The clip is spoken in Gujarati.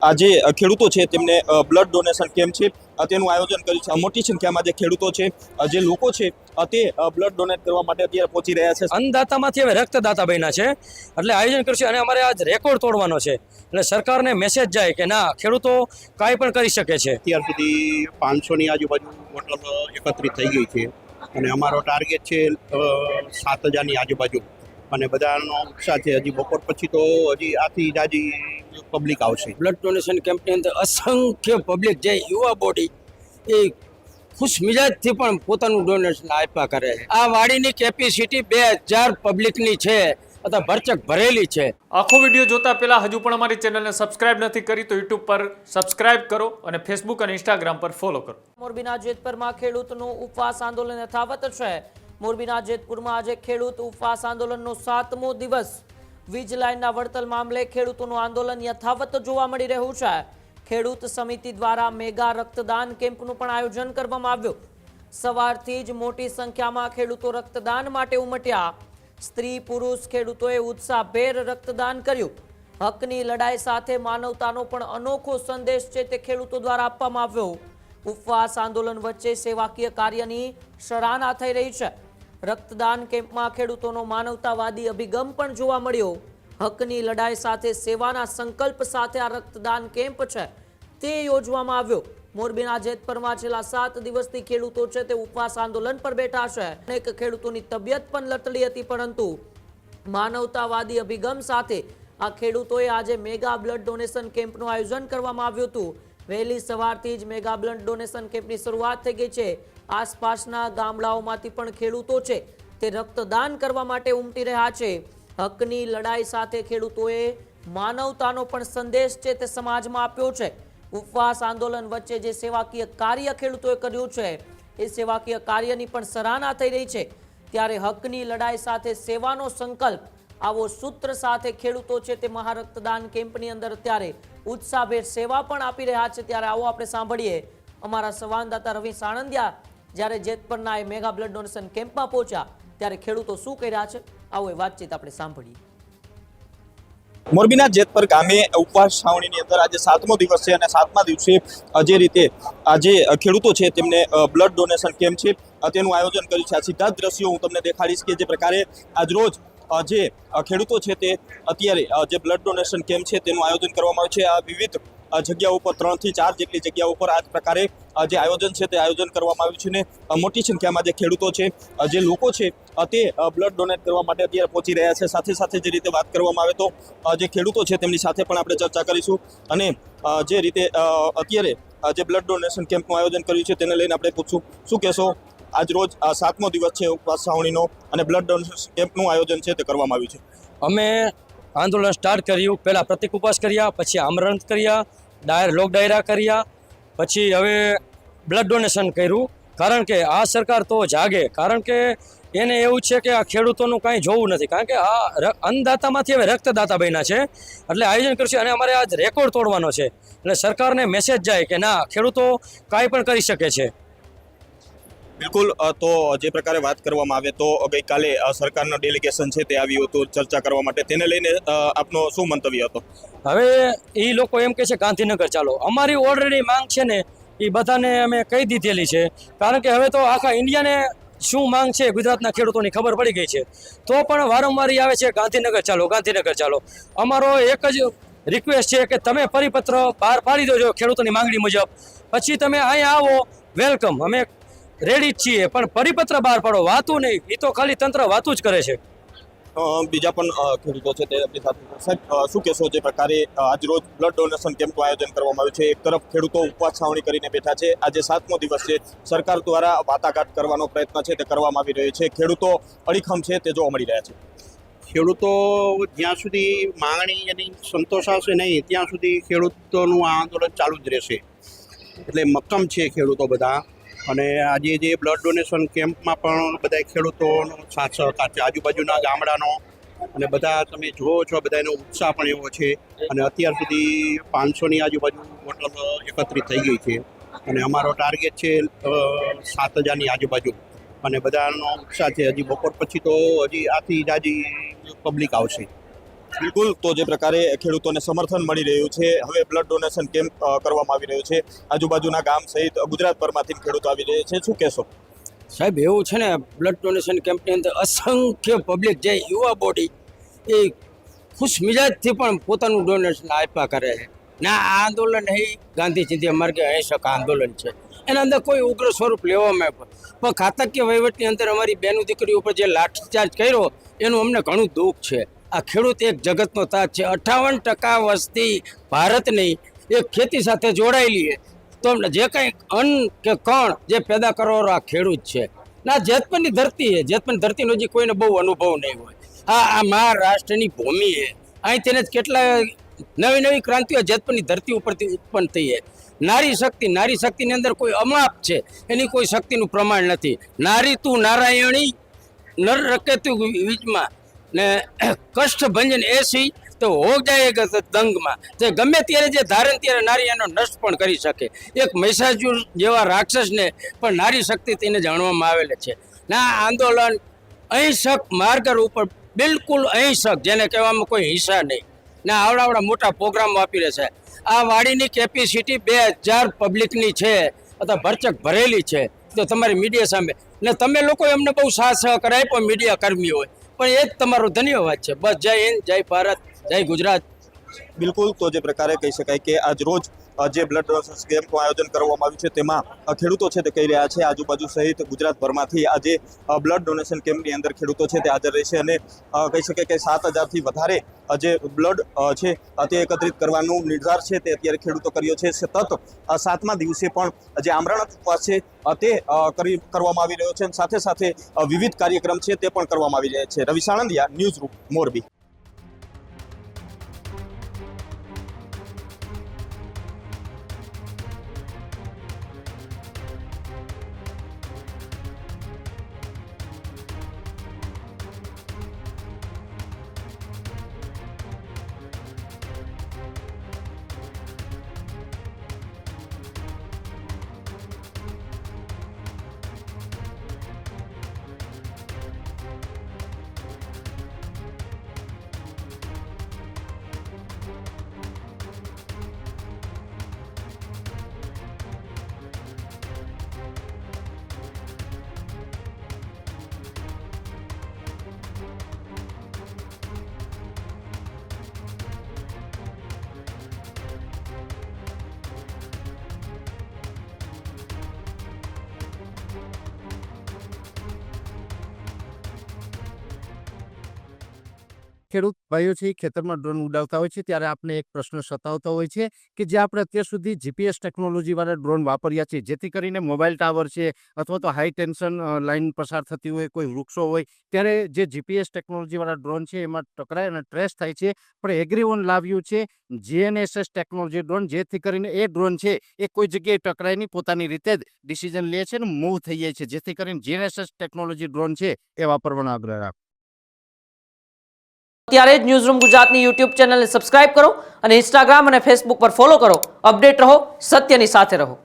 આજે ખેડૂતો છે તેમને બ્લડ ડોનેશન કેમ્પ છે તેનું આયોજન કર્યું છે। મોટી સંખ્યામાં જે ખેડૂતો છે, જે લોકો છે તે બ્લડ ડોનેટ કરવા માટે અત્યારે પહોંચી રહ્યા છે। અન્નદાતામાંથી હવે રક્તદાતા બન્યા છે, એટલે આયોજન કર્યું છે અને અમારે આજ રેકોર્ડ તોડવાનો છે, એટલે સરકારને મેસેજ જાય કે ના, ખેડૂતો કાંઈ પણ કરી શકે છે। અત્યાર સુધી 500ની આજુબાજુ બોટલ એકત્રિત થઈ ગઈ છે અને અમારો ટાર્ગેટ છે 7000ની આજુબાજુ અને બધાનો ઉત્સાહ છે। હજી બપોર પછી તો હજી આથી જાજી પબ્લિક આવશે। બ્લડ ડોનેશન કેમ્પની અંદર અસંખ્ય પબ્લિક, જે યુવા બોડી એ ખુશ મિજાજથી પણ પોતાનું ડોનેશન આપ્યા કરે છે। આ વાડીની કેપેસિટી 2000 પબ્લિકની છે, અથવા ભરચક ભરેલી છે। આખો વિડીયો જોતા પહેલા હજુ પણ અમારી ચેનલને સબસ્ક્રાઇબ નથી કરી તો યુટ્યુબ પર સબસ્ક્રાઇબ કરો અને ફેસબુક અને ઇન્સ્ટાગ્રામ પર ફોલો કરો। મોરબીના જેતપુરમાં ખેડૂતનું ઉપવાસ આંદોલન યથાવત છે। મોરબીના જેતપુરમાં આજે ખેડૂત ઉપવાસ આંદોલનનો 7મો દિવસ। વીજ લાઇનના વળતર મામલે ખેડૂતોનું આંદોલન યથાવત જોવા મળી રહ્યું છે। ખેડૂત સમિતિ દ્વારા મેગા રક્તદાન કેમ્પનું પણ આયોજન કરવામાં આવ્યું। સવારથી જ મોટી સંખ્યામાં ખેડૂતો રક્તદાન માટે ઉમટ્યા। સ્ત્રી પુરુષ ખેડૂતોએ ઉત્સાહભેર રક્તદાન કર્યું। હકની લડાઈ સાથે માનવતાનો પણ અનોખો સંદેશ છે તે ખેડૂતો દ્વારા આપવામાં આવ્યો। ઉપવાસ આંદોલન વચ્ચે સેવાકીય કાર્યની સરાહના થઈ રહી છે। રક્તદાન કેમ્પમાં ખેડૂતોનો માનવતાવાદી અભિગમ પણ જોવા મળ્યો। હકની લડાઈ સાથે સેવાના સંકલ્પ સાથે આ રક્તદાન કેમ્પ છે તે યોજવામાં આવ્યો। મોરબીના જેતપુરમાં છેલ્લા 7 દિવસથી ખેડૂતો છે તે ઉપવાસ આંદોલન પર બેઠા છે। અનેક ખેડૂતોની તબિયત પણ લથડી હતી, પરંતુ માનવતાવાદી અભિગમ સાથે આ ખેડૂતોએ આજે મેગા બ્લડ ડોનેશન કેમ્પનું આયોજન કરવામાં આવ્યું હતું। વહેલી સવારથી જ મેગા બ્લડ ડોનેશન કેમ્પની શરૂઆત થઈ ગઈ છે। આસપાસના ગામડાઓમાંથી પણ ખેડૂતો છે તે રક્તદાન કરવા માટે ઉમટી રહ્યા છે। હકની લડાઈ સાથે ખેડૂતોએ માનવતાનો પણ સંદેશ છે તે સમાજમાં આપ્યો છે। ઉપવાસ આંદોલન વચ્ચે જે સેવાકીય કાર્ય ખેડૂતોએ કર્યું છે એ સેવાકીય કાર્યની પણ સરાહના થઈ રહી છે। ત્યારે હકની લડાઈ સાથે સેવાનો સંકલ્પ, આવો સૂત્ર સાથે ખેડૂતો છે તે મહારક્તદાન કેમ્પની અંદર અત્યારે ઉત્સાહભેર સેવા પણ આપી રહ્યા છે। ત્યારે આવો આપણે સાંભળીએ અમારા સંવાદદાતા રવિ સાણંદિયા જ્યારે જેતપુરના એ મેગા બ્લડ ડોનેશન કેમ્પમાં પહોંચ્યા ત્યારે ખેડૂતો શું કહી રહ્યા છે, આવો એ વાતચીત આપણે સાંભળીએ। મોરબીના જેતપુર ગામે ઉપવાસ છાવણીની અંદર આજે 7મો દિવસ છે અને 7મા દિવસે જે રીતે આજે ખેડૂતો છે તેમને બ્લડ ડોનેશન કેમ્પ છે તેનું આયોજન કર્યું છે। આ સીધા જ દ્રશ્યો હું તમને દેખાડીશ કે જે પ્રકારે આજરોજ જે ખેડૂતો છે તે અત્યારે જે બ્લડ ડોનેશન કેમ્પ છે તેનું આયોજન કરવામાં આવ્યું છે। આ વિવિધ જગ્યાઓ ઉપર 3 થી 4 જેટલી જગ્યાઓ ઉપર આ પ્રકારે જે આયોજન છે તે આયોજન કરવામાં આવ્યું છે ને મોટી સંખ્યામાં જે ખેડૂતો છે, જે લોકો છે તે બ્લડ ડોનેટ કરવા માટે અત્યારે પહોંચી રહ્યા છે। સાથે સાથે જે રીતે વાત કરવામાં આવે તો જે ખેડૂતો છે તેમની સાથે પણ આપણે ચર્ચા કરીશું અને જે રીતે અત્યારે જે બ્લડ ડોનેશન કેમ્પનું આયોજન કર્યું છે તેને લઈને આપણે પૂછશું, શું કહેશો? આજ રોજ 7મો દિવસ છે ઉપવાસ છાવણીનો અને બ્લડ ડોનેશન કેમ્પનું આયોજન છે તે કરવામાં આવ્યું છે। અમે આંદોલન સ્ટાર્ટ કર્યું, પહેલાં પ્રતિક ઉપવાસ કર્યા, પછી આમરણ કર્યા, લોક ડાયરા કર્યા, પછી હવે બ્લડ ડોનેશન કર્યું। કારણ કે આ સરકાર તો જાગે, કારણ કે એને એવું છે કે આ ખેડૂતોનું કાંઈ જોવું નથી, કારણ કે આ અન્નદાતામાંથી હવે રક્તદાતા બન્યા છે, એટલે આયોજન કર્યું છે અને અમારે આજ રેકોર્ડ તોડવાનો છે, એટલે સરકારને મેસેજ જાય કે ના, ખેડૂતો કાંઈ પણ કરી શકે છે। બિલકુલ, તો જે પ્રકારે વાત કરવામાં આવે તો ગઈકાલે સરકારનો ડેલિગેશન છે તે આવ્યું હતું ચર્ચા કરવા માટે, તેને લઈને આપનો શું મંતવ્ય હતો? હવે એ લોકો એમ કહે છે ગાંધીનગર ચાલો, અમારી ઓલરેડી માંગ છે ને એ બધાને અમે કહી દીધેલી છે, કારણ કે હવે તો આખા ઇન્ડિયાને શું માંગ છે ગુજરાતના ખેડૂતોની ખબર પડી ગઈ છે, તો પણ વારંવાર આવે છે ગાંધીનગર ચાલો, ગાંધીનગર ચાલો। અમારો એક જ રિક્વેસ્ટ છે કે તમે પરિપત્ર બહાર પાડી દેજો ખેડૂતોની માંગણી મુજબ, પછી તમે અહીંયા આવો, વેલકમ, અમે રેડી જ છીએ, પણ પરિપત્ર બહાર પાડો, વાતું નહીં, એ તો ખાલી તંત્ર વાતું જ કરે છે। બીજા પણ ખેડૂતો છે તે આપણી સાથે, સાહેબ શું કહેશો? જે પ્રકારે આજરોજ બ્લડ ડોનેશન કેમ્પનું આયોજન કરવામાં આવ્યું છે, એક તરફ ખેડૂતો ઉપવાસ છાવણી કરીને બેઠા છે, આજે 7મો દિવસ છે, સરકાર દ્વારા વાટાઘાટ કરવાનો પ્રયત્ન છે તે કરવામાં આવી રહ્યો છે, ખેડૂતો અડીખમ છે તે જોવા મળી રહ્યા છે। ખેડૂતો જ્યાં સુધી માંગણી એની સંતોષાશે નહીં ત્યાં સુધી ખેડૂતોનું આ આંદોલન ચાલુ જ રહેશે। એટલે મક્કમ છે ખેડૂતો બધા, અને આજે જે બ્લડ ડોનેશન કેમ્પમાં પણ બધા ખેડૂતોનો સાથ સહકાર છે, આજુબાજુના ગામડાનો, અને બધા તમે જુઓ છો બધાનો ઉત્સાહ પણ એવો છે। અને અત્યાર સુધી 500ની આજુબાજુ બોટલ એકત્રિત થઈ ગઈ છે અને અમારો ટાર્ગેટ છે 7000ની આજુબાજુ અને બધાનો ઉત્સાહ છે। હજી બપોર પછી તો હજી આથી જાજી પબ્લિક આવશે। બિલકુલ, તો જે પ્રકારે ખેડૂતોને સમર્થન મળી રહ્યું છે, હવે બ્લડ ડોનેશન કેમ્પ કરવામાં આવી રહ્યો છે, આજુબાજુના ગામ સહિત ગુજરાતભરમાંથી ખેડૂતો આવી રહ્યા છે, શું કહેશો? સાહેબ એવું છે ને, બ્લડ ડોનેશન કેમ્પની અંદર અસંખ્ય પબ્લિક જે યુવા બોડી એ ખુશ મિજાજથી પણ પોતાનું ડોનેશન આપ્યા કરે છે. ના આ આંદોલન એ ગાંધી ચિંધ્યા માર્ગે અહિંસક આંદોલન છે, એના અંદર કોઈ ઉગ્ર સ્વરૂપ લેવામાં પણ ખાતાકીય વહીવટની અંદર અમારી બેનું દીકરી ઉપર જે લાઠીચાર્જ કર્યો એનું અમને ઘણું દુઃખ છે. આ ખેડૂત એક જગતનો તાજ છે. 58% વસ્તી ભારતની એક ખેતી સાથે જોડાયેલી છે. તો જે કંઈ અન્ન કે કણ જે પેદા કરવાનો આ ખેડૂત છે. ના જેતપુરની ધરતી છે, જેતપુરની ધરતીનો હજી કોઈને બહુ અનુભવ નહીં હોય. આ મહારાષ્ટ્રની ભૂમિ છે, અહીં તેને જ કેટલા નવી ક્રાંતિઓ જેતપુરની ધરતી ઉપરથી ઉત્પન્ન થઈ છે. નારી શક્તિની અંદર કોઈ અમાપ છે, એની કોઈ શક્તિનું પ્રમાણ નથી. નારી તું નારાયણી નર રકે તું વીજમાં ને કષ્ટ ભંજન એસી તો હો જાય દંગમાં. જે ગમે ત્યારે જે ધારે ત્યારે નારી એનો નષ્ટ પણ કરી શકે. એક મહિષાસુર જેવા રાક્ષસને પણ નારી શક્તિ તેને જાણવામાં આવેલ છે. ના આંદોલન અહિંસક માર્ગ ઉપર બિલકુલ અહિંસક, જેને કહેવામાં કોઈ હિંસા નહીં. ના આવડા મોટા પ્રોગ્રામો આપી રહે છે. આ વાડીની કેપેસિટી 2000 પબ્લિકની છે, અથવા ભરચક ભરેલી છે. તો તમારી મીડિયા સામે ને તમે લોકો એમને બહુ સાથ સહકાર આપ્યો, મીડિયા કર્મી હોય, પણ એ જ તમારો ધન્યવાદ છે. બસ જય હિન્દ, જય ભારત, જય ગુજરાત. બિલકુલ, તો જે પ્રકારે કહી શકાય કે આજ રોજ જે બ્લડ ડોનેશન કેમ્પનું આયોજન કરવામાં આવ્યું છે તેમાં ખેડૂતો છે તે કહી રહ્યા છે આજુબાજુ સહિત ગુજરાતભરમાંથી આજે બ્લડ ડોનેશન કેમ્પની અંદર ખેડૂતો છે તે હાજર રહેશે અને કહી શકાય કે 7000થી વધારે જે બ્લડ છે તે એકત્રિત કરવાનું નિર્ધાર છે તે અત્યારે ખેડૂતો કર્યો છે. સતત 7મા દિવસે પણ જે આમરણ ઉપવાસ છે તે કરવામાં આવી રહ્યો છે અને સાથે સાથે વિવિધ કાર્યક્રમ છે તે પણ કરવામાં આવી રહ્યા છે. રવિ સાણંદિયા, ન્યૂઝ રૂમ, મોરબી. ખેડૂત ભાઈઓ છે એ ખેતરમાં ડ્રોન ઉડાવતા હોય છે ત્યારે આપણે એક પ્રશ્ન સતાવતો હોય છે કે જે આપણે અત્યાર સુધી જીપીએસ ટેકનોલોજીવાળા ડ્રોન વાપર્યા છે, જેથી કરીને મોબાઈલ ટાવર છે અથવા તો હાઈ ટેન્શન લાઇન પસાર થતી હોય, કોઈ વૃક્ષો હોય, ત્યારે જે જીપીએસ ટેકનોલોજીવાળા ડ્રોન છે એમાં ટકરાય અને ટ્રેસ થાય છે. પણ એગ્રીઓન લાવ્યું છે GNSS ટેકનોલોજી ડ્રોન, જેથી કરીને એ ડ્રોન છે એ કોઈ જગ્યાએ ટકરાય નહીં, પોતાની રીતે જ ડિસિઝન લે છે અને મૂવ થઈ જાય છે, જેથી કરીને GNSS ટેકનોલોજી ડ્રોન છે એ વાપરવાનો આગ્રહ રાખો. અત્યારે જ ન્યૂઝરૂમ ગુજરાતની યુટ્યુબ ચેનલને સબસ્ક્રાઇબ કરો અને ઇન્સ્ટાગ્રામ અને ફેસબુક પર ફોલો કરો. અપડેટ રહો, સત્યની સાથે રહો.